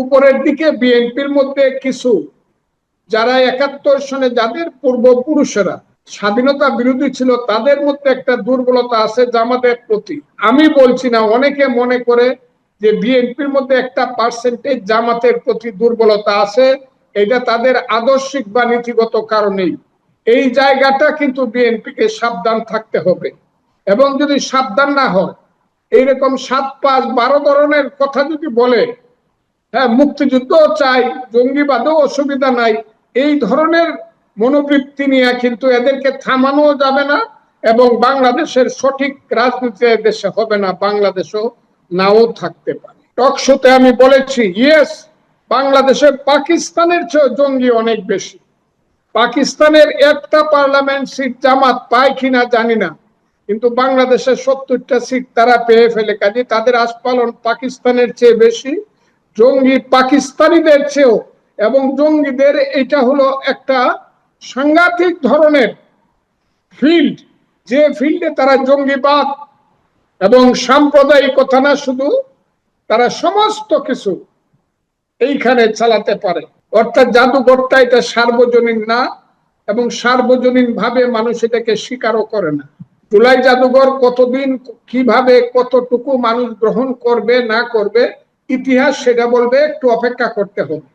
উপরের দিকে বিএনপির মধ্যে কিছু যারা 71 সনে যাদের পূর্বপুরুষেরা স্বাধীনতা বিরোধী ছিল তাদের মধ্যে একটা দুর্বলতা আছে জামাতের প্রতি। আমি বলছি না, অনেকে মনে করে যে বিএনপির মধ্যে একটা পার্সেন্টেজ জামাতের প্রতি দুর্বলতা আছে, এটা তাদের আদর্শিক বা নীতিগত কারণেই। এই জায়গাটা কিন্তু বিএনপিকে সাবধান থাকতে হবে, এবং যদি সাবধান না হয় এইরকম 7-5-12 ধরনের কথা যদি বলে, হ্যাঁ মুক্তিযুদ্ধ চাই, জঙ্গিবাদও অসুবিধা নাই, এই ধরনের মনোবৃত্তি নিয়ে কিন্তু এদেরকে থামানো যাবে না, এবং বাংলাদেশের সঠিক রাজনীতি দেশে হবে না, বাংলাদেশও নাও থাকতে পারে। টকশোতে আমি বলেছি, ইয়েস, বাংলাদেশে পাকিস্তানের চেয়ে জঙ্গি অনেক বেশি। পাকিস্তানের একটা পার্লামেন্ট সিট জামাত পায় কিনা জানি না, কিন্তু বাংলাদেশের 70টা সিট তারা পেয়ে ফেলে। কাজে তাদের আস্ফালন পাকিস্তানের চেয়ে বেশি, জঙ্গি পাকিস্তানিদের চেয়েও। এবং জঙ্গিদের এটা হলো একটা সাংঘাতিক ধরনের ফিল্ড, যে ফিল্ডে তারা জঙ্গিবাদ এবং সাম্প্রদায়িকতা না শুধু, তারা সমস্ত কিছু এইখানে চালাতে পারে। অর্থাৎ জাদুঘরটা এটা সার্বজনীন না, এবং সার্বজনীন ভাবে মানুষ এটাকে স্বীকারও করে না। জুলাই জাদুঘর কতদিন, কিভাবে, কতটুকু মানুষ গ্রহণ করবে না করবে, ইতিহাস সেটা বলবে, একটু অপেক্ষা করতে হবে।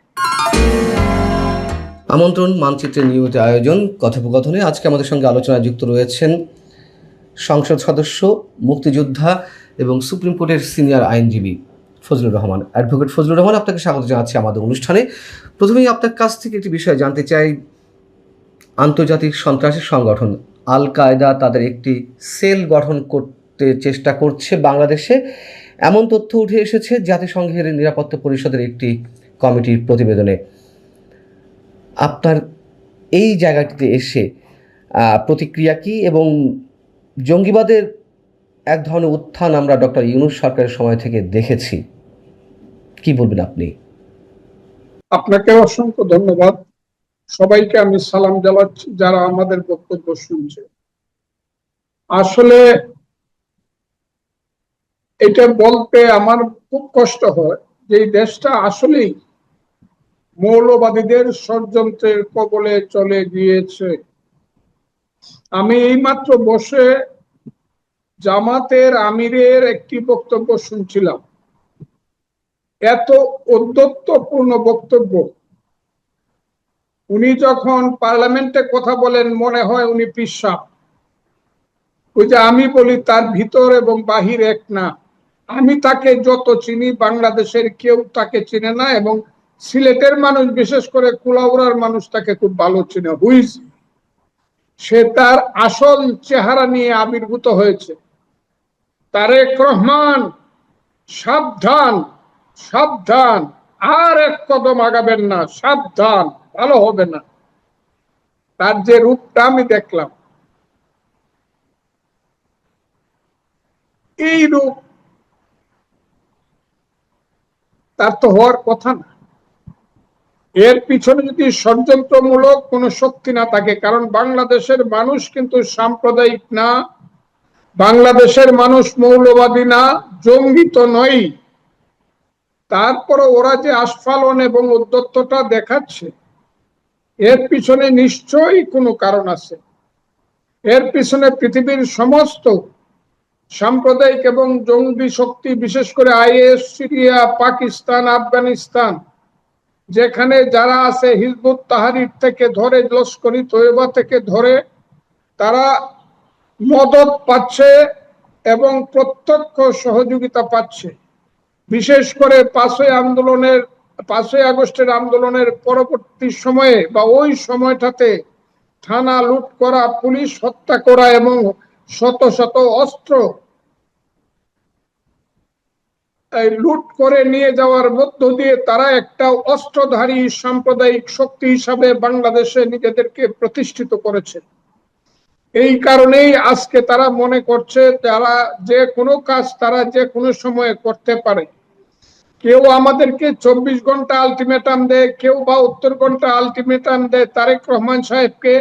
আমন্ত্রণ মানচিত্রের নিয়মিত আয়োজন কথোপকথনে আজকে আমাদের সঙ্গে আলোচনায় যুক্ত রয়েছেন সংসদ সদস্য, মুক্তিযোদ্ধা এবং সুপ্রিম কোর্টের সিনিয়র আইনজীবী ফজলুর রহমান, অ্যাডভোকেট ফজলুর রহমান। আপনাকে স্বাগত জানাচ্ছি আমাদের অনুষ্ঠানে। প্রথমেই আপনার কাছ থেকে একটি বিষয় জানতে চাই। আন্তর্জাতিক সন্ত্রাসী সংগঠন আল কায়দা তাদের একটি সেল গঠন করতে চেষ্টা করছে বাংলাদেশে, এমন তথ্য উঠে এসেছে জাতিসংঘের নিরাপত্তা পরিষদের একটি কমিটির প্রতিবেদনে। আপনার এই জায়গাটিতে এসে প্রতিক্রিয়া কি, এবং জঙ্গিবাদের এক ধরনের উত্থান আমরা ডক্টর ইউনূস সরকারের সময় থেকে দেখেছি, কি বলবেন আপনি? আপনাকে অসংখ্য ধন্যবাদ। সবাইকে আমি সালাম জানাচ্ছি যারা আমাদের বক্তব্য শুনছে। আসলে এটা বলতে আমার খুব কষ্ট হয় যে এই দেশটা আসলেই মৌলবাদীদের ষড়যন্ত্রের কবলে চলে গিয়েছে। আমি এইমাত্র বসে জামাতের আমিরের একটি বক্তব্য শুনছিলাম। এত ঔদ্ধত্যপূর্ণ বক্তব্য, উনি যখন পার্লামেন্টে কথা বলেন মনে হয় উনি পিসাব। ওই যে আমি বলি তার ভিতর এবং বাহির এক না। আমি তাকে যত চিনি, বাংলাদেশের কেউ তাকে চিনে না, এবং সিলেটের মানুষ, বিশেষ করে কুলাউড়ার মানুষ তাকে খুব ভালো চিনে। হুইজ সে তার আসল চেহারা নিয়ে আবির্ভূত হয়েছে। তারেক রহমান, সাবধান, সাবধান, আর এক কদম আগাবেন না, সাবধান, ভালো হবে না। তার যে রূপটা আমি দেখলাম, এই রূপ তার তো হওয়ার কথা না। এর পিছনে যদি ষড়যন্ত্রমূলক কোনো শক্তি না থাকে, কারণ বাংলাদেশের মানুষ কিন্তু সাম্প্রদায়িক না, বাংলাদেশের মানুষ মৌলবাদী না, জঙ্গি তো নয়। তারপরে ওরা যে আস্ফালন এবং উদ্যত্তটা দেখাচ্ছে, এর পিছনে নিশ্চয়ই কোনো কারণ আছে। এর পিছনে পৃথিবীর সমস্ত সাম্প্রদায়িক এবং জঙ্গি শক্তি, বিশেষ করে আইএস, সিরিয়া, পাকিস্তান, আফগানিস্তান, যেখানে যারা আছে, হিজবুত তাহরির থেকে ধরে লস্করি তৈয়বা থেকে ধরে, তারা মদত পাচ্ছে এবং প্রত্যক্ষ সহযোগিতা পাচ্ছে। বিশেষ করে 5ই আগস্টের আন্দোলনের পরবর্তী সময়ে বা ওই সময়টাতে থানা লুট করা, পুলিশ হত্যা করা এবং শত শত অস্ত্র লুট করে নিয়ে যাওয়ার মধ্য দিয়ে তারা একটা অস্ত্রধারী সাম্প্রদায়িক শক্তি হিসাবে বাংলাদেশে নিজেদেরকে প্রতিষ্ঠিত করেছে। এই কারণেই আজকে তারা মনে করছে যারা যে কোনো কাজ তারা যে কোনো সময়ে করতে পারে। কেউ আমাদেরকে 24 ঘন্টা আলটিমেটাম দেয়, কেউ 72 ঘন্টা আলটিমেটাম দেয় তারেক রহমান সাহেবকে।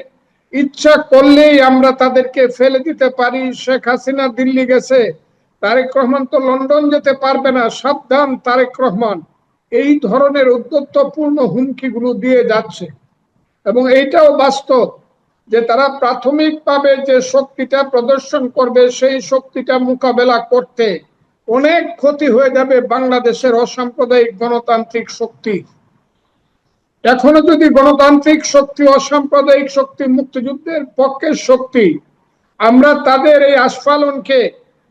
ইচ্ছা করলেই আমরা তাদেরকে ফেলে দিতে পারি। শেখ হাসিনা দিল্লি গেছে, তারেক রহমান তো লন্ডন যেতে পারবে না। সাবধান তারেক রহমান, এই ধরনের উদ্ধত্তপূর্ণ হুমকিগুলো দিয়ে যাচ্ছে। এবং এইটাও বাস্তব যে তারা প্রাথমিকভাবে যে শক্তিটা প্রদর্শন করবে সেই শক্তিটা মোকাবেলা করতে অনেক ক্ষতি হয়ে যাবে বাংলাদেশের অসাম্প্রদায়িক গণতান্ত্রিক শক্তি। এখনো যদি গণতান্ত্রিক শক্তি, অসাম্প্রদায়িক শক্তি, মুক্তিযুদ্ধের পক্ষের শক্তি আমরা তাদের এই আস্ফালনকে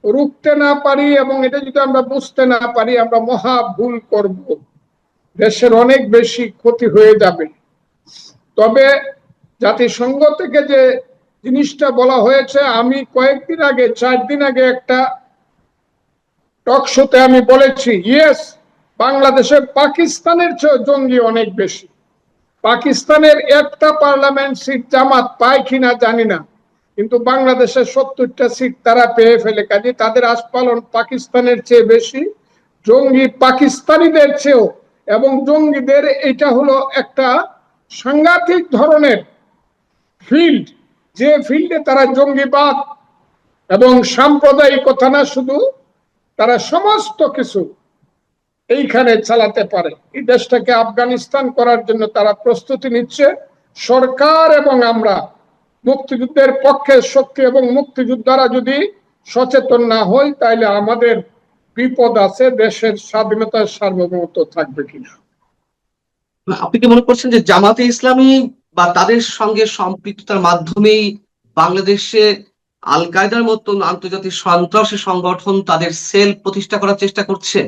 রুখতে না পারি এবং এটা যদি আমরা বুঝতে না পারি, আমরা মহা ভুল করব, দেশের অনেক বেশি ক্ষতি হয়ে যাবে। তবে জাতিসংঘ থেকে যে জিনিসটা বলা হয়েছে, আমি কয়েকদিন আগে 4 দিন আগে একটা টক শোতে আমি বলেছি, ইয়েস, বাংলাদেশে পাকিস্তানের চেয়ে জঙ্গি অনেক বেশি। পাকিস্তানের একটা পার্লামেন্ট সিট জামাত পায় কিনা জানি না, কিন্তু বাংলাদেশের 70টা সিট তারা পেয়ে ফেলে। কাজে তাদের আস্ফালন পাকিস্তানের চেয়ে বেশি, জঙ্গি পাকিস্তানিদের চেয়েও। এবং জঙ্গিদের এটা হলো একটা সাংঘাতিক ধরনের ফিল্ড, যে ফিল্ডে তারা জঙ্গিবাদ এবং সাম্প্রদায়িকতা না শুধু, তারা সমস্ত কিছু এইখানে চালাতে পারে। এই দেশটাকে আফগানিস্তান করার জন্য তারা প্রস্তুতি নিচ্ছে। সরকার এবং আমরা মুক্তিযুদ্ধের পক্ষের শক্তি এবং মুক্তিযোদ্ধারা যদি সচেতন না হই, তাহলে আমাদের বিপদ আছে, দেশের স্বাধীনতার সার্বভৌমত্ব থাকবে কিনা। আপনি কি মনে করছেন যে জামাতে ইসলামী বা তাদের সঙ্গে সম্পৃক্ততার মাধ্যমেই বাংলাদেশে আল কায়দার মতন আন্তর্জাতিক সন্ত্রাসী সংগঠন তাদের সেল প্রতিষ্ঠা করার চেষ্টা করছে?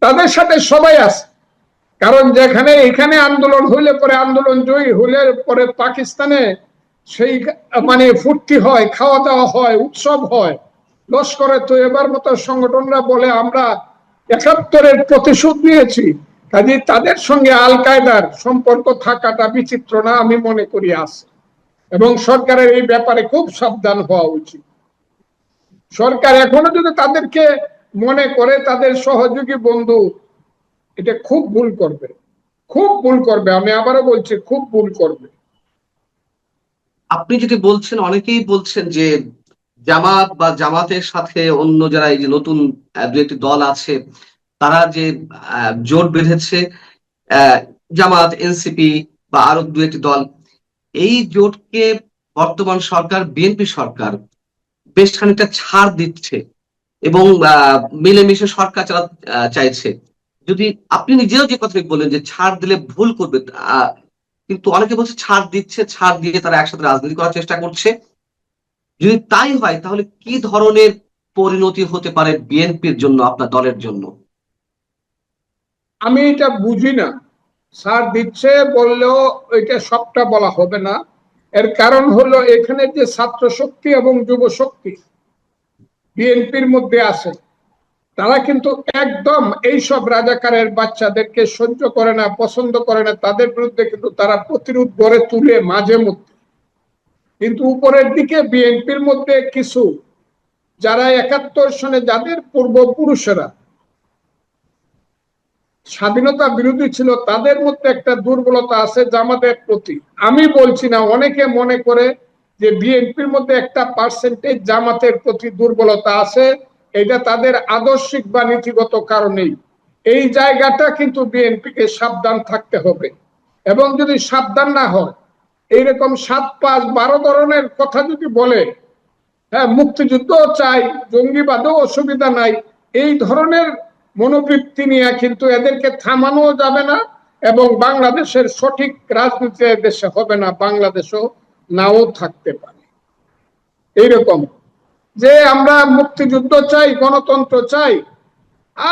তাদের সাথে সবাই আছে, কারণ যেখানে এখানে আন্দোলন হইলে পরে, আন্দোলন জয়ী হইলে পরে পাকিস্তানে সেই মানে ফুর্তি হয়, খাওয়া দাওয়া হয়, উৎসব হয়। লস্করে তো এবার মতো সংগঠনরা বলে আমরা 71-এর প্রতিশোধ নিয়েছি। কাজে তাদের সঙ্গে আল কায়দার সম্পর্ক থাকাটা বিচিত্র না, আমি মনে করি আছে। এবং সরকারের এই ব্যাপারে খুব সাবধান হওয়া উচিত। সরকার এখনো যদি তাদেরকে মনে করে তাদের সহযোগী বন্ধু, এটা খুব ভুল করবে, খুব ভুল করবে। আমি আবারও বলছি, খুব ভুল করবে। আপনি যদি বলছেন, অনেকেই বলছেন যে জামাত বা জামাতের সাথে অন্য যারা এই যে নতুন দু একটি দল আছে তারা যে জোট বেঁধেছে, জামাত, এনসিপি বা আরো দু একটি দল, এই জোটকে বর্তমান সরকার, বিএনপি সরকার বেশ খানিকটা ছাড় দিচ্ছে এবং মিলেমিশে সরকার চাইছে। যদি আপনি নিজেও যে কথাটি বললেন যে ছাড় দিলে ভুল করবে, কিন্তু অনেকে বলছে ছাড় দিচ্ছে, ছাড় দিয়ে তারা একসাথে রাজনীতি করার চেষ্টা করছে। যদি তাই হয় তাহলে কি ধরনের পরিণতি হতে পারে বিএনপির জন্য, আপনার দলের জন্য? আমি এটা বুঝি না। ছাড় দিচ্ছে বললেও এটা সবটা বলা হবে না। এর কারণ হলো এখানে যে ছাত্র শক্তি এবং যুব শক্তি বিএনপির মধ্যে আছে, তারা কিন্তু একদম এইসব রাজাকারের বাচ্চাদেরকে সহ্য করে না, পছন্দ করে না। তাদের বিরুদ্ধে কিন্তু তারা প্রতিরোধ গড়ে তুলে মাঝে মধ্যে। কিন্তু উপরের দিকে বিএনপির মধ্যে কিছু, যারা 71 সনে, যাদের পূর্বপুরুষেরা স্বাধীনতা বিরোধী ছিল, তাদের মধ্যে একটা দুর্বলতা আছে জামাতের প্রতি। আমি বলছি না, অনেকে মনে করে যে বিএনপির মধ্যে একটা পার্সেন্টেজ জামাতের প্রতি দুর্বলতা আছে, এটা তাদের আদর্শিক বা নীতিগত কারণেই। এই জায়গাটা কিন্তু বিএনপিকে সাবধান থাকতে হবে। এবং যদি সাবধান না হয়, এইরকম 7-5-12 ধরনের কথা যদি বলে, হ্যাঁ মুক্তিযুদ্ধ চাই, জঙ্গিবাদও অসুবিধা নাই, এই ধরনের মনোবৃত্তি নিয়ে কিন্তু এদেরকে থামানো যাবে না। এবং বাংলাদেশের সঠিক রাজনীতি দেশে হবে না, বাংলাদেশও নাও থাকতে পারে। এইরকম যে আমরা মুক্তিযুদ্ধ চাই, গণতন্ত্র চাই,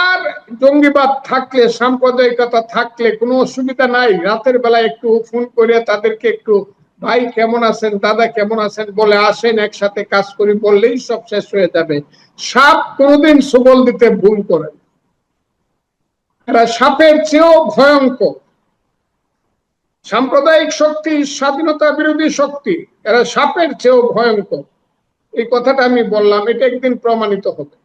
আর জঙ্গিবাদ থাকলে, সাম্প্রদায়িকতা থাকলে কোনো অসুবিধা নাই। রাতের বেলা একটু ফোন করে তাদেরকে একটু, ভাই কেমন আছেন, দাদা কেমন আছেন বলে আসেন, একসাথে কাজ করি, বললেই সব শেষ হয়ে যাবে। সাপ কোনোদিন সবল দিতে ভুল করেন, এরা সাপের চেয়েও ভয়ঙ্কর। সাম্প্রদায়িক শক্তি, স্বাধীনতা বিরোধী শক্তি, এরা সাপের চেয়েও ভয়ঙ্কর। এই কথাটা আমি বললাম, এটা একদিন প্রমাণিত হবে।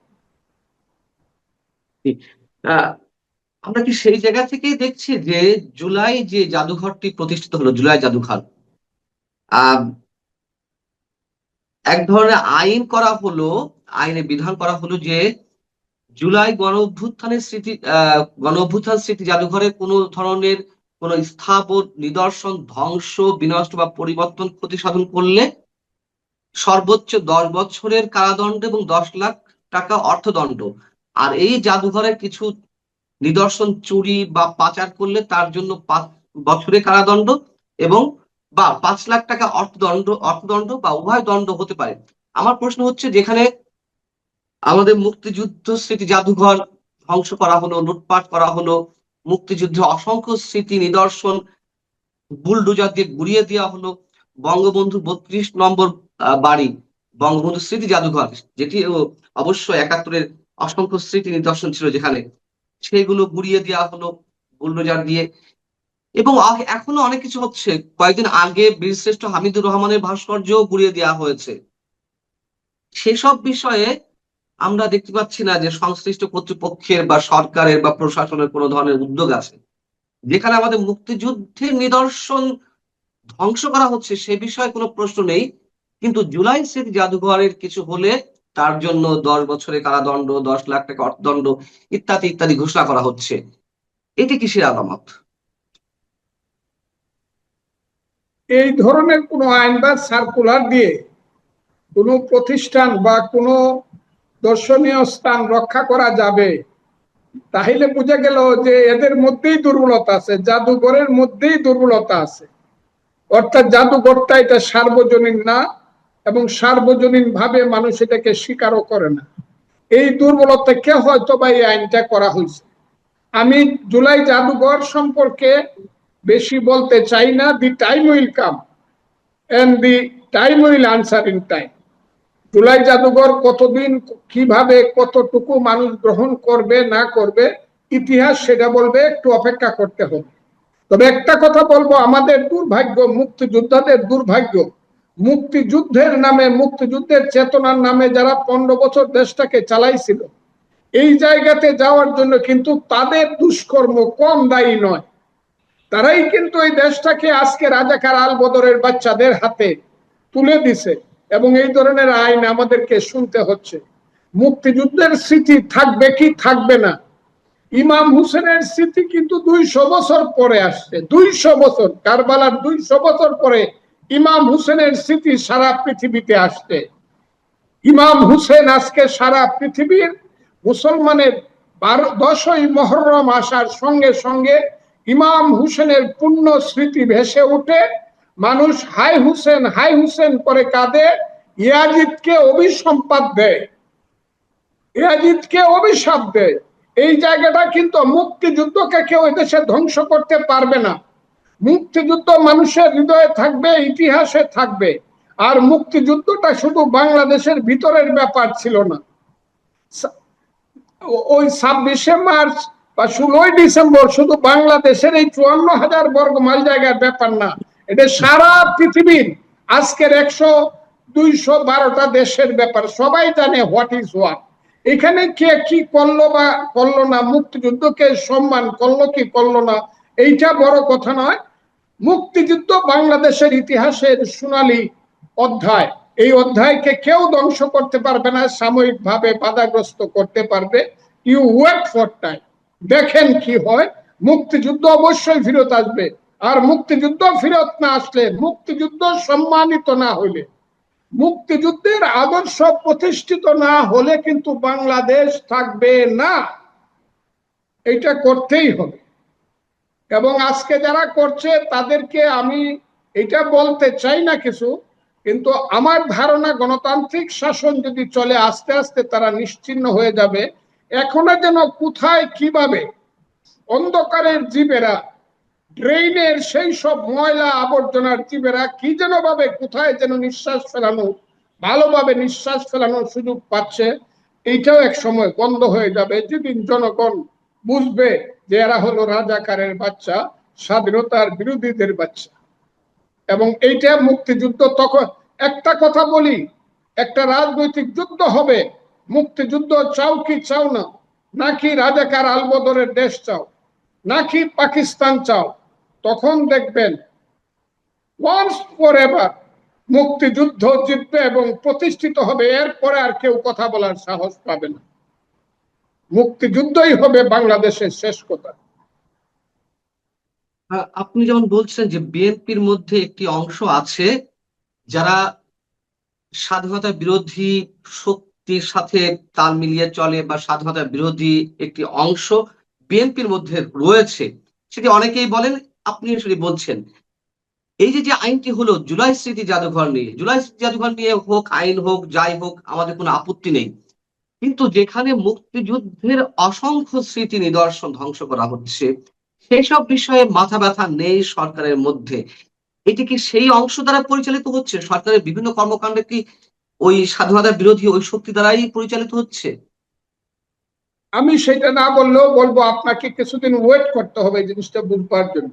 আমরা কি সেই জায়গা থেকেই দেখছি যে জুলাই যে জাদুঘরটি প্রতিষ্ঠিত হলো, জুলাই জাদুঘর, আহ এক ধরনের আইন করা হলো, আইনে বিধান করা হলো যে জুলাই গণ অভ্যুত্থানের গণ অভ্যুত্থান স্মৃতি জাদুঘরে কোনো ধরনের কোনো স্থাপন, নিদর্শন ধ্বংস, বিনষ্ট বা পরিবর্তন ক্ষতি সাধন করলে সর্বোচ্চ 10 বছরের কারাদণ্ড এবং 10 লাখ টাকা অর্থদণ্ড। আর এই জাদুঘরের কিছু নিদর্শন চুরি বা পাচার করলে তার জন্য 5 বছরের কারাদণ্ড এবং বা 5 লাখ টাকা অর্থদণ্ড বা উভয় দণ্ড হতে পারে। আমার প্রশ্ন হচ্ছে, যেখানে আমাদের মুক্তিযুদ্ধ স্মৃতি জাদুঘর ধ্বংস করা হলো, লুটপাট করা হলো, মুক্তিযুদ্ধের অসংখ্য স্মৃতি নিদর্শন বুলডোজার দিয়ে গুড়িয়ে দেওয়া হলো, বঙ্গবন্ধু 32 নম্বর বাড়ি বঙ্গবন্ধু স্মৃতি জাদুঘর, যেটি অবশ্য 71-এর অসংখ্য স্মৃতি নিদর্শন ছিল যেখানে, সেইগুলো গুড়িয়ে দেওয়া হলো বুলডোজার দিয়ে। এবং এখনো অনেক কিছু হচ্ছে। কয়েকদিন আগে বীরশ্রেষ্ঠ হামিদুর রহমানের ভাস্কর্য গুড়িয়ে দেওয়া হয়েছে। সেসব বিষয়ে আমরা দেখতে পাচ্ছি না যে সংশ্লিষ্ট কর্তৃপক্ষের বা সরকারের বা প্রশাসনের কোনো ধরনের উদ্যোগ আছে। যেখানে আমাদের মুক্তিযুদ্ধের নিদর্শন ধ্বংস করা হচ্ছে সে বিষয়ে কোনো প্রশ্ন নেই, কিন্তু জুলাই স্মৃতি জাদুঘরের কিছু হলে তার জন্য 10 বছরের কারাদণ্ড, 10 লাখ টাকা অর্থদণ্ড ইত্যাদি ইত্যাদি ঘোষণা করা হচ্ছে। এটি কিসের আলামত? এই ধরনের কোনো আইন বা সার্কুলার দিয়ে কোনো প্রতিষ্ঠান বা কোনো দর্শনীয় স্থান রক্ষা করা যাবে, তাহলে বোঝা গেল যে এদের মধ্যেই দুর্বলতা আছে, জাদুঘরের মধ্যেই দুর্বলতা আছে। অর্থাৎ জাদুঘরটা এটা সার্বজনীন না, এবং সার্বজনীন ভাবে মানুষ এটাকে স্বীকারও করে না। এই দুর্বলতাকে হয়তো বা এই আইনটা করা হয়েছে। আমি জুলাই জাদুঘর সম্পর্কে বেশি বলতে চাই না। The time will come and the time will answer in time. July জাদুঘর কতদিন, কিভাবে, কতটুকু মানুষ গ্রহণ করবে না করবে, ইতিহাস সেটা বলবে, একটু অপেক্ষা করতে হবে। তবে একটা কথা বলবো, আমাদের দুর্ভাগ্য, মুক্তিযোদ্ধাদের দুর্ভাগ্য, মুক্তিযুদ্ধের নামে, মুক্তিযুদ্ধের চেতনার নামে যারা 15 বছর দেশটাকে চালাইছিল, এই জায়গাতে যাওয়ার জন্য কিন্তু তাদের দুষ্কর্ম কম দায়ী নয়। তারাই কিন্তু এই দেশটাকে আজকে রাজাকার আল বদরের বাচ্চাদের হাতে তুলে দিছে, এবং এই ধরনের আইন আমাদেরকে শুনতে হচ্ছে। মুক্তিযুদ্ধের স্মৃতি থাকবে কি থাকবে না, ইমাম হুসেনের স্মৃতি কিন্তু 200 বছর পরে আসছে। 200 বছর, কারবালার 200 বছর পরে ইমাম হুসেনের স্মৃতি সারা পৃথিবীতে আসছে। ইমাম হুসেন আজকে সারা পৃথিবীর মুসলমানের 10ই মুহররম আসার সঙ্গে সঙ্গে ইমাম হুসেনের পুণ্য স্মৃতি ভেসে ওঠে। মানুষ হাই হুসেন হাই হুসেন করে কাঁদে, ইয়াজিদকে অভিসম্পাদ দেয়, ইয়াজিদকে অভিশাপ দেয়। এই জায়গাটা কিন্তু মুক্তিযুদ্ধকে কেউ এদেশে ধ্বংস করতে পারবে না। মুক্তিযুদ্ধ মানুষের হৃদয়ে থাকবে, ইতিহাসে থাকবে। আর মুক্তিযুদ্ধটা শুধু বাংলাদেশের ভিতরের ব্যাপার ছিল না। ওই 26শে মার্চ বা 16ই ডিসেম্বর শুধু বাংলাদেশের এই 54,000 বর্গ মাইল জায়গার ব্যাপার না, এটা সারা পৃথিবীর আজকের 100-212টা দেশের ব্যাপার। সবাই জানে হোয়াট ইজ হোয়াট। এখানে কে কি করলো বা করলো না, মুক্তিযুদ্ধকে সম্মান করলো কি করলো না, এইটা বড় কথা নয়। মুক্তিযুদ্ধ বাংলাদেশের ইতিহাসের সোনালী অধ্যায়। এই অধ্যায়কে কেউ ধ্বংস করতে পারবে না, সাময়িকভাবে বাধাগ্রস্ত করতে পারবে। ইউ ওয়েট ফর টাইম, দেখেন কি হয়। মুক্তিযুদ্ধ অবশ্যই ফিরত আসবে। আর মুক্তিযুদ্ধ ফিরত না আসলে, মুক্তিযুদ্ধ সম্মানিত না হলে, মুক্তিযুদ্ধের আদর্শ প্রতিষ্ঠিত না হলে কিন্তু বাংলাদেশ থাকবে না। এটা করতেই হবে। এবং আজকে যারা করছে তাদেরকে আমি এটা বলতে চাই না কিছু, কিন্তু আমার ধারণা গণতান্ত্রিক শাসন যদি চলে, আস্তে আস্তে তারা নিশ্চিহ্ন হয়ে যাবে। এখনো যেন কোথায় কিভাবে অন্ধকারের জীবেরা, ড্রেইনের সেই সব ময়লা আবর্জনার জীবেরা কি যেন ভাবে কোথায় যেন নিঃশ্বাস ফেলানো, ভালোভাবে নিঃশ্বাস ফেলানোর সুযোগ পাচ্ছে, এইটাও এক সময় বন্ধ হয়ে যাবে, যেদিন জনগণ বুঝবে যে এরা হলো রাজাকারের বাচ্চা, স্বাধীনতার বিরোধীদের বাচ্চা। এবং এইটা মুক্তিযুদ্ধ। তখন একটা কথা বলি, একটা রাজনৈতিক যুদ্ধ হবে। মুক্তিযুদ্ধ চাও কি চাও না, নাকি রাজাকার আলবদরের দেশ চাও, নাকি পাকিস্তান চাও, তখন দেখবেন ওয়ান্স ফর এভার মুক্তিযুদ্ধ জিতবে এবং প্রতিষ্ঠিত হবে। এরপরে আর কেউ কথা বলার সাহস পাবে না। মুক্তিযুদ্ধই হবে বাংলাদেশের শেষ কথা। আপনি যেমন বলছেন যে বিএনপির মধ্যে একটি অংশ আছে যারা স্বাধীনতা বিরোধী শক্তির সাথে তাল মিলিয়ে চলে, বা স্বাধীনতা বিরোধী একটি অংশ বিএনপির মধ্যে রয়েছে, সেটি অনেকেই বলেন, আপনি সেটি বলছেন। এই যে যে আইনটি হলো জুলাই স্মৃতি জাদুঘর নিয়ে, জুলাই স্মৃতি জাদুঘর নিয়ে হোক, আইন হোক, যাই হোক, আমাদের কোনো আপত্তি নেই, কিন্তু যেখানে মুক্তিযুদ্ধের অসংখ্য স্মৃতি নিদর্শন ধ্বংস করা হচ্ছে, সেসব বিষয়ে মাথা ব্যথা নেই সরকারের মধ্যে। এটি কি সেই অংশ দ্বারা পরিচালিত হচ্ছে? সরকারের বিভিন্ন কর্মকাণ্ড কি ওই স্বাধীনতা বিরোধী ওই শক্তি দ্বারাই পরিচালিত হচ্ছে? আমি সেটা না বললেও বলবো, আপনাকে কিছুদিন ওয়েট করতে হবে এই জিনিসটা বুঝবার জন্য।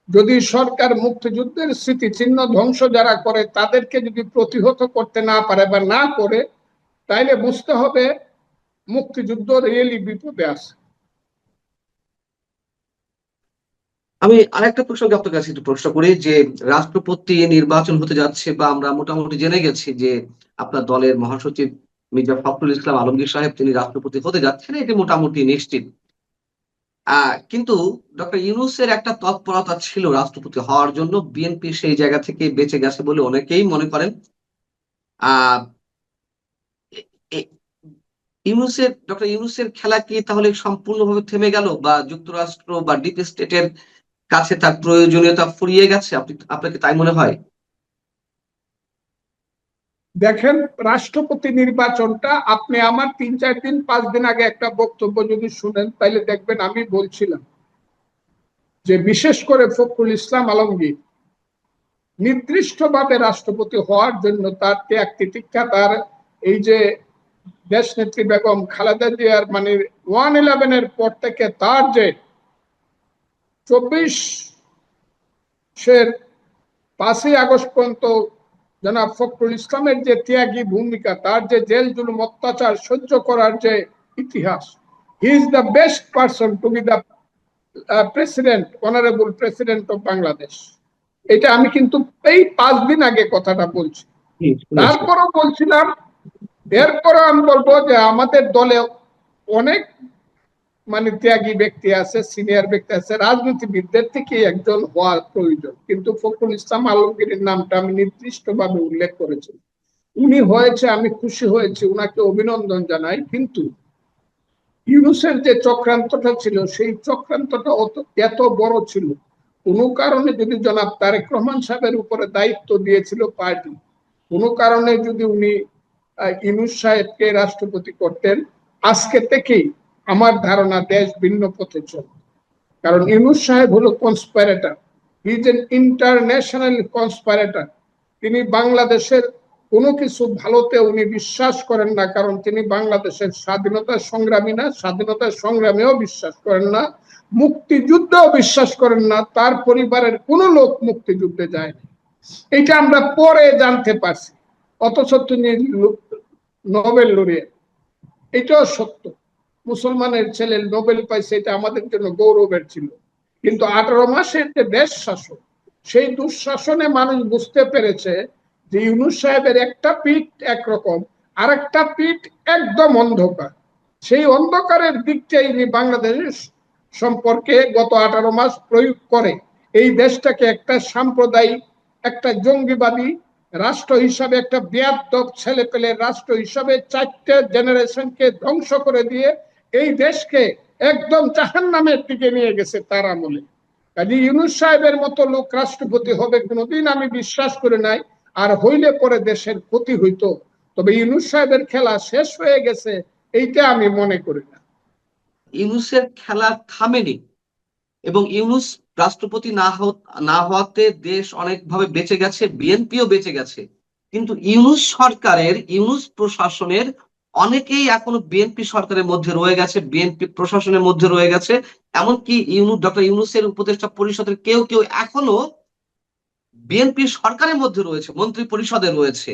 যদি সরকার মুক্তিযুদ্ধের স্মৃতিচিহ্ন ধ্বংস যারা করে তাদেরকে যদি প্রতিহত করতে না পারে বা না করে, তাইলে বুঝতে হবে মুক্তিযুদ্ধ রিয়েলি বিপদে আছে। আমি আরেকটা প্রসঙ্গে আপনার কাছে একটু প্রশ্ন করি যে রাষ্ট্রপতি নির্বাচন হতে যাচ্ছে, বা আমরা মোটামুটি জেনে গেছি যে আপনার দলের মহাসচিব মির্জা ফখরুল ইসলাম আলমগীর সাহেব তিনি রাষ্ট্রপতি হতে যাচ্ছেন, এটি মোটামুটি নিশ্চিত। কিন্তু ডক্টর ইউনূসের একটা তৎপরতা ছিল রাষ্ট্রপতি হওয়ার জন্য, বিএনপি সেই জায়গা থেকে বেঁচে গেছে বলে অনেকেই মনে করেন। আহ ডক্টর ইউনূসের খেলা কি তাহলে সম্পূর্ণভাবে থেমে গেল, বা যুক্তরাষ্ট্র বা ডিপ স্টেটের কাছে তার প্রয়োজনীয়তা ফুরিয়ে গেছে? আপনাকে তাই মনে হয়? দেখেন, রাষ্ট্রপতি নির্বাচনটা আপনি আমার 3 4 দিন 5 দিন আগে একটা বক্তব্য যদি শুনেন, তাইলে দেখবেন আমি বলছিলাম যে বিশেষ করে ফখরুল ইসলাম আলমগীর নির্দিষ্টভাবে রাষ্ট্রপতি হওয়ার জন্য তার ত্যাগ তিতিক্ষা, তার এই যে দেশ নেত্রী বেগম খালেদা জিয়ার মানে 1/11 পর থেকে তার যে 5ই আগস্ট পর্যন্ত জনাব ফখরুল ইসলামের যে ত্যাগী ভূমিকা, তার যে জেল জুলুম অত্যাচার সহ্য করার যে ইতিহাস, he is the best person to B the president, honourable president of Bangladesh. এটা আমি কিন্তু এই 5 দিন আগে কথাটা বলছি। তারপরও বলছিলাম, এরপরও আমি বলবো যে আমাদের দলে অনেক মানে ত্যাগী ব্যক্তি আছে, সিনিয়র ব্যক্তি আছে, রাজনীতিবিদদের থেকে একজন হওয়া প্রয়োজন, কিন্তু ফখরুল ইসলাম আলমগীরের নামটা আমি নির্দিষ্টভাবে উল্লেখ করেছি। উনি হয়েছে, আমি খুশি হয়েছি, উনাকে অভিনন্দন জানাই, কিন্তু ইউনূসের যে চক্রান্তটা ছিল সেই চক্রান্তটা এত বড় ছিল, কোনো কারণে যদি জনাব তারেক রহমান সাহেবের উপরে দায়িত্ব দিয়েছিল পার্টি, কোনো কারণে যদি উনি ইউনূস সাহেবকে রাষ্ট্রপতি করতেন, আজকে থেকেই আমার ধারণা দেশ ভিন্ন পথে চলবে। কারণ ইউনূস সাহেব হলো কনস্পাইরেটর, হি ইজ এন ইন্টারন্যাশনাল কনস্পাইরেটর। তিনি বাংলাদেশের কোনো কিছু ভালোতে উনি বিশ্বাস করেন না, কারণ তিনি বাংলাদেশের স্বাধীনতার সংগ্রামী না, স্বাধীনতার সংগ্রামেও বিশ্বাস করেন না, মুক্তিযুদ্ধেও বিশ্বাস করেন না, তার পরিবারের কোনো লোক মুক্তিযুদ্ধে যায়নি। এটা আমরা পরে জানতে পারছি, অথচ তিনি নোবেল লরিয়েট, এটাও সত্য। মুসলমানের ছেলে নোবেল পাইছে, এটা আমাদের জন্য গৌরবের ছিল। কিন্তু 18 মাসের যে দেশ শাসন, সেই দুঃশাসনে মানুষ বুঝতে পেরেছে যে ইউনূস সাহেবের একটা পিঠ একরকম, আর একটা পিঠ একদম অন্ধকার। সেই অন্ধকারের দিকটাই ইনি বাংলাদেশ সম্পর্কে গত 18 মাস প্রয়োগ করে এই দেশটাকে একটা সাম্প্রদায়িক, একটা জঙ্গিবাদী রাষ্ট্র হিসাবে, একটা বেয়াদব ছেলে পেলে রাষ্ট্র হিসাবে 4টে জেনারেশনকে ধ্বংস করে দিয়ে এই দেশকে একদম জাহান্নামের দিকে নিয়ে গেছে তার আমলে। কাজে ইউনূস সাহেবের মতো লোক রাষ্ট্রপতি হবে কোনোদিন আমি বিশ্বাস করে নাই, আর হইলে পরে দেশের ক্ষতি হইতো। তবে ইউনূস সাহেবের খেলা শেষ হয়ে গেছে এইটা আমি মনে করি না। ইউনূসের খেলা থামেনি, এবং ইউনূস রাষ্ট্রপতি না হওয়াতে দেশ অনেকভাবে বেঁচে গেছে, বিএনপিও বেঁচে গেছে। কিন্তু ইউনূস সরকারের, ইউনূস প্রশাসনের অনেকেই এখনো বিএনপি সরকারের মধ্যে রয়ে গেছে, বিএনপি প্রশাসনের মধ্যে রয়ে গেছে। এমনকি ডক্টর ইউনূসের উপদেষ্টা পরিষদের কেউ কেউ এখনো বিএনপি সরকারের মধ্যে রয়েছে, মন্ত্রী পরিষদে রয়েছে।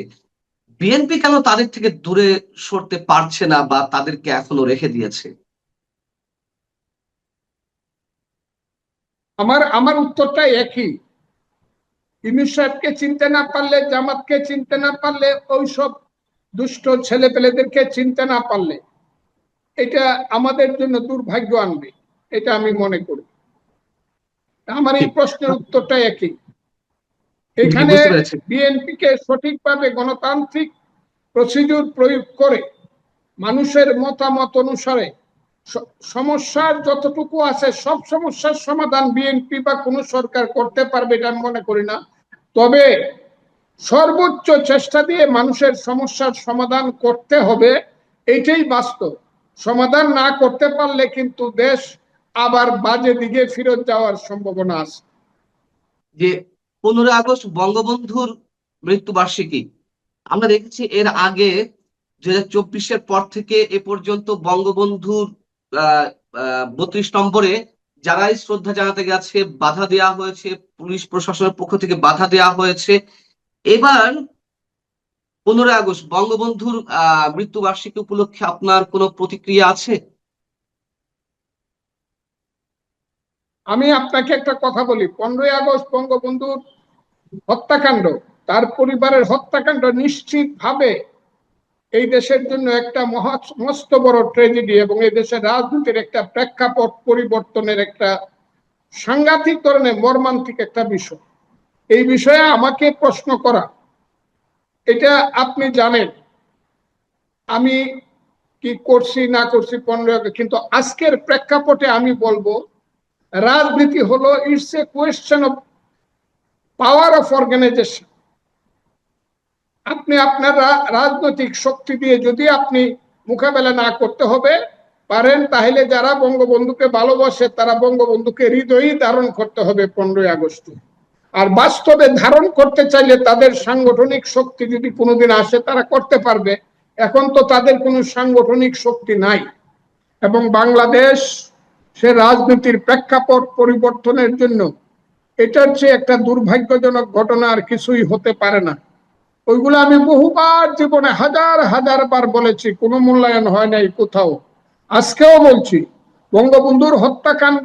বিএনপি কেন তাদের থেকে দূরে সরতে পারছে না, বা তাদেরকে এখনো রেখে দিয়েছে? আমার আমার উত্তরটা একই। ইউনূস সাহেবকে চিনতে না পারলে, জামাতকে চিনতে না পারলে, ওই সব দুষ্ট ছেলে পেলেদেরকে চিনতে না পারলে, এটা আমাদের জন্য দুর্ভাগ্য আনবে, এটা আমি মনে করি। আমার এই প্রশ্নের উত্তরটা একই। এখানে বুঝতে পেরেছি। বিএনপিকে সঠিকভাবে গণতান্ত্রিক প্রসিডিউর প্রয়োগ করে মানুষের মতামত অনুসারে সমস্যার যতটুকু আছে সব সমস্যার সমাধান বিএনপি বা কোনো সরকার করতে পারবে এটা আমি মনে করি না। তবে সর্বোচ্চ চেষ্টা দিয়ে মানুষের সমস্যার সমাধান করতে হবে, এইটাই বাস্তব। সমাধান না করতে পারলে কিন্তু দেশ আবার বাজে দিকে ফিরত যাওয়ার সম্ভাবনা আছে। যে 15 আগস্ট বঙ্গবন্ধুর মৃত্যুবার্ষিকী, আমরা দেখেছি এর আগে 2024-এর পর থেকে এ পর্যন্ত বঙ্গবন্ধুর 32 নম্বরে যারাই শ্রদ্ধা জানাতে গেছে বাধা দেওয়া হয়েছে, পুলিশ প্রশাসনের পক্ষ থেকে বাধা দেওয়া হয়েছে। এবার 15 আগস্ট বঙ্গবন্ধুর মৃত্যুবার্ষিকী উপলক্ষে আপনার কোনো প্রতিক্রিয়া আছে? আমি আপনাকে একটা কথা বলি, 15ই আগস্ট বঙ্গবন্ধুর হত্যাকাণ্ড, তার পরিবারের হত্যাকাণ্ড নিশ্চিতভাবে এই দেশের জন্য একটা মস্ত বড় ট্র্যাজেডি এবং এই দেশের রাজনীতির একটা প্রেক্ষাপট পরিবর্তনের একটা সাংঘাতিক ধরনের মর্মান্তিক একটা বিষয়। এই বিষয়ে আমাকে প্রশ্ন করা, এটা আপনি জানেন আমি কি করছি না করছি 15 আগস্ট, কিন্তু আজকের প্রেক্ষাপটে আমি বলবো রাজনীতি হলো it's a question of power of organization. আপনি আপনার রাজনৈতিক শক্তি দিয়ে যদি আপনি মোকাবেলা না করতে হবে পারেন, তাহলে যারা বঙ্গবন্ধুকে ভালোবাসে তারা বঙ্গবন্ধুকে হৃদয়ে ধারণ করতে হবে 15ই আগস্টে। আর বাস্তবে ধারণ করতে চাইলে তাদের সাংগঠনিক শক্তি যদি কোনোদিন আসে তারা করতে পারবে। এখন তো তাদের কোনো সাংগঠনিক শক্তি নাই এবং বাংলাদেশ সে রাজনীতির প্রেক্ষাপট পরিবর্তনের জন্য এটার চেয়ে একটা দুর্ভাগ্যজনক ঘটনা আর কিছুই হতে পারে না। ওইগুলো আমি বহুবার জীবনে হাজার হাজার বার বলেছি, কোনো মূল্যায়ন হয় নাই কোথাও, আজকেও বলছি। বঙ্গবন্ধুর হত্যাকাণ্ড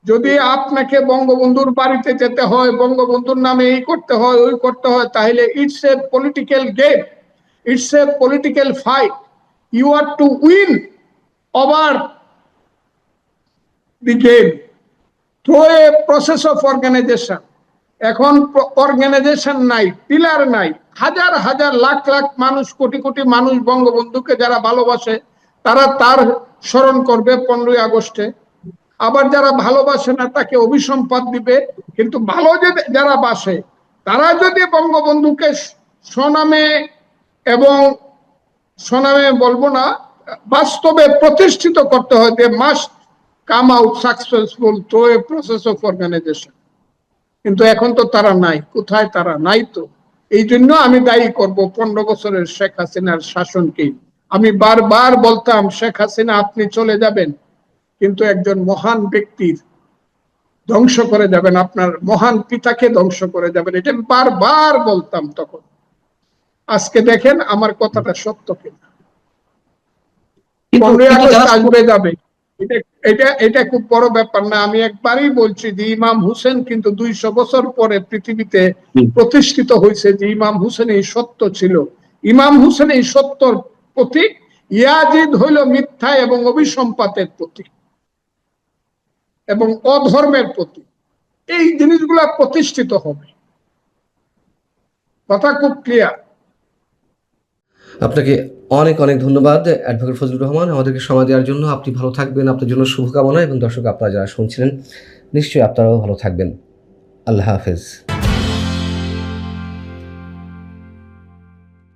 যদি আপনাকে বঙ্গবন্ধুর বাড়িতে যেতে হয়, বঙ্গবন্ধুর নামে এই করতে হয় ওই করতে হয়, তাহলে it's a political game, it's a political fight. You are to win over the game through a process of organization. এখন অর্গানাইজেশন নাই, পিলার নাই, হাজার হাজার লাখ লাখ মানুষ, কোটি কোটি মানুষ বঙ্গবন্ধুকে যারা ভালোবাসে তারা তার স্মরণ করবে 15ই আগস্টে। আবার যারা ভালোবাসে না তাকে অভিসম্পাদ দিবে। কিন্তু ভালো যারা বাসে তারা যদি বঙ্গবন্ধুকে স্বনামে এবং স্বনামে বলবো না, বাস্তবে প্রতিষ্ঠিত করতে হয়, they must come out successful through a process of organization. কিন্তু এখন তো তারা নাই, কোথায় তারা নাই। তো এই জন্য আমি দায়ী করব 15 বছরের শেখ হাসিনার শাসনকে। আমি বারবার বলতাম শেখ হাসিনা আপনি চলে যাবেন কিন্তু একজন মহান ব্যক্তির ধ্বংস করে যাবেন, আপনার মহান পিতাকে ধ্বংস করে যাবেন, এটা আমি বারবার বলতাম তখন। আজকে দেখেন আমার কথাটা সত্য কিনা। 15 আগস্ট আসবে যাবে, এটা খুব বড় ব্যাপার না। আমি একবারই বলছি যে ইমাম হুসেন কিন্তু 200 বছর পরে পৃথিবীতে প্রতিষ্ঠিত হয়েছে, যে ইমাম হুসেন এই সত্য ছিল, ইমাম হুসেন এই সত্যর প্রতীক, ইয়াজিদ হইল মিথ্যা এবং অভিসম্পাতের প্রতীক এবং অধর্মের প্রতীক। এই জিনিসগুলা প্রতিষ্ঠিত হবে, কথা খুব ক্লিয়ার। আপনাকে অনেক অনেক ধন্যবাদ অ্যাডভোকেট ফজলুর রহমান, আমাদেরকে সময় দেওয়ার জন্য। আপনি ভালো থাকবেন, আপনার জন্য শুভকামনা, এবং দর্শক আপনারা যারা শুনছিলেন নিশ্চয়ই আপনারাও ভালো থাকবেন। আল্লাহ হাফেজ।